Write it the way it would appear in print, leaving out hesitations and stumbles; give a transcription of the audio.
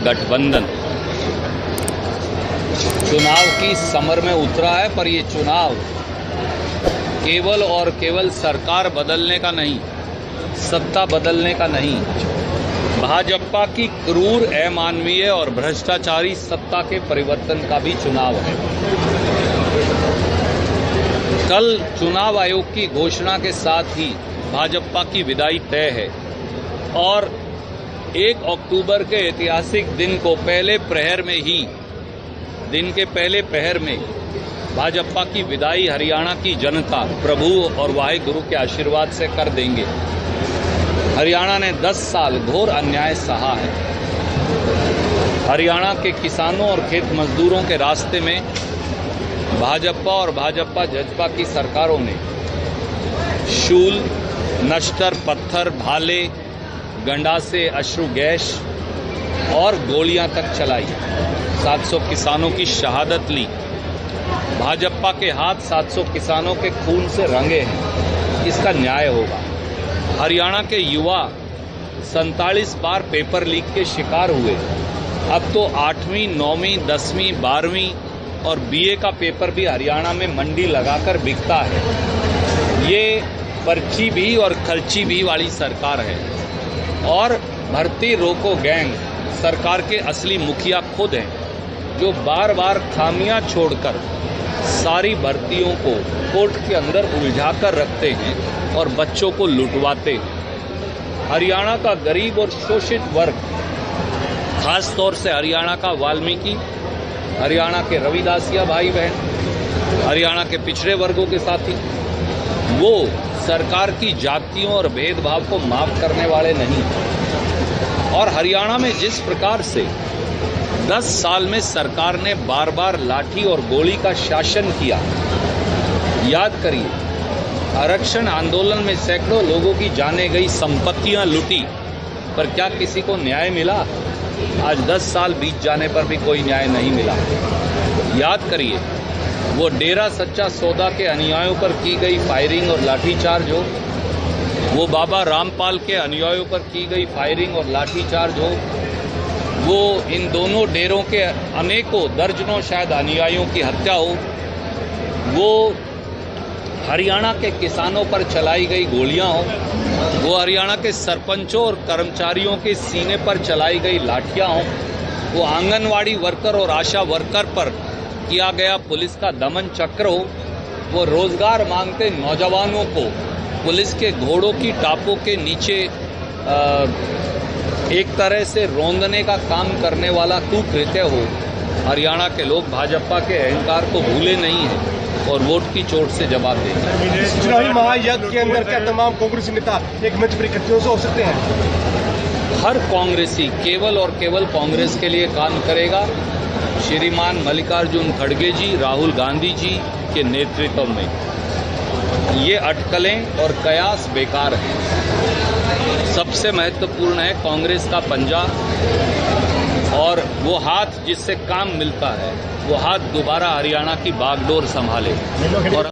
गठबंधन चुनाव की समर में उतरा है, पर ये चुनाव केवल और केवल सरकार बदलने का नहीं, सत्ता बदलने का नहीं, भाजपा की क्रूर, अमानवीय और भ्रष्टाचारी सत्ता के परिवर्तन का भी चुनाव है। कल चुनाव आयोग की घोषणा के साथ ही भाजपा की विदाई तय है और 1 अक्टूबर के ऐतिहासिक दिन को दिन के पहले प्रहर में भाजपा की विदाई हरियाणा की जनता प्रभु और वाहिगुरु के आशीर्वाद से कर देंगे। हरियाणा ने 10 साल घोर अन्याय सहा है। हरियाणा के किसानों और खेत मजदूरों के रास्ते में भाजपा और भाजपा की सरकारों ने शूल, नश्तर, पत्थर, भाले, गंडासे, अश्रु गैस और गोलियां तक चलाई। 700 किसानों की शहादत ली। भाजपा के हाथ 700 किसानों के खून से रंगे हैं। इसका न्याय होगा। हरियाणा के युवा 47 बार पेपर लीक के शिकार हुए। अब तो 8वीं, 9वीं, 10वीं, 12वीं और बीए का पेपर भी हरियाणा में मंडी लगाकर बिकता है। ये पर्ची भी और खर्ची भी वाली सरकार है और भर्ती रोको गैंग सरकार के असली मुखिया खुद हैं, जो बार बार खामियां छोड़कर सारी भर्तियों को कोर्ट के अंदर उलझाकर रखते हैं और बच्चों को लुटवाते हैं। हरियाणा का गरीब और शोषित वर्ग, खास तौर से हरियाणा का वाल्मीकि, हरियाणा के रविदासिया भाई बहन, हरियाणा के पिछड़े वर्गों के साथी, वो सरकार की जातियों और भेदभाव को माफ करने वाले नहीं। और हरियाणा में जिस प्रकार से 10 साल में सरकार ने बार बार लाठी और गोली का शासन किया, याद करिए, आरक्षण आंदोलन में सैकड़ों लोगों की जाने गई, संपत्तियां लूटी, पर क्या किसी को न्याय मिला? आज 10 साल बीत जाने पर भी कोई न्याय नहीं मिला। याद करिए, वो डेरा सच्चा सौदा के अनुयायियों पर की गई फायरिंग और लाठीचार्ज हो, वो बाबा रामपाल के अनुयायियों पर की गई फायरिंग और लाठीचार्ज हो, वो इन दोनों डेरों के अनेकों, दर्जनों शायद अनुयायियों की हत्या हो, वो हरियाणा के किसानों पर चलाई गई गोलियां हो, वो हरियाणा के सरपंचों और कर्मचारियों के सीने पर चलाई गई लाठियां हो, वो आंगनवाड़ी वर्कर और आशा वर्कर पर किया गया पुलिस का दमन चक्र हो, वो रोजगार मांगते नौजवानों को पुलिस के घोड़ों की टापों के नीचे एक तरह से रौंदने का काम करने वाला कुकृत्य हो। हरियाणा के लोग भाजपा के अहंकार को भूले नहीं हैं और वोट की चोट से जवाब देंगे। चुनावी महायज्ञ के अंदर क्या तमाम कांग्रेसी नेता एक मंच पर इकट्ठे हो सकते हैं? हर कांग्रेसी केवल और केवल कांग्रेस के लिए काम करेगा। श्रीमान मल्लिकार्जुन खड़गे जी, राहुल गांधी जी के नेतृत्व में ये अटकलें और कयास बेकार हैं। सबसे महत्वपूर्ण है कांग्रेस का पंजा और वो हाथ जिससे काम मिलता है, वो हाथ दोबारा हरियाणा की बागडोर संभाले। और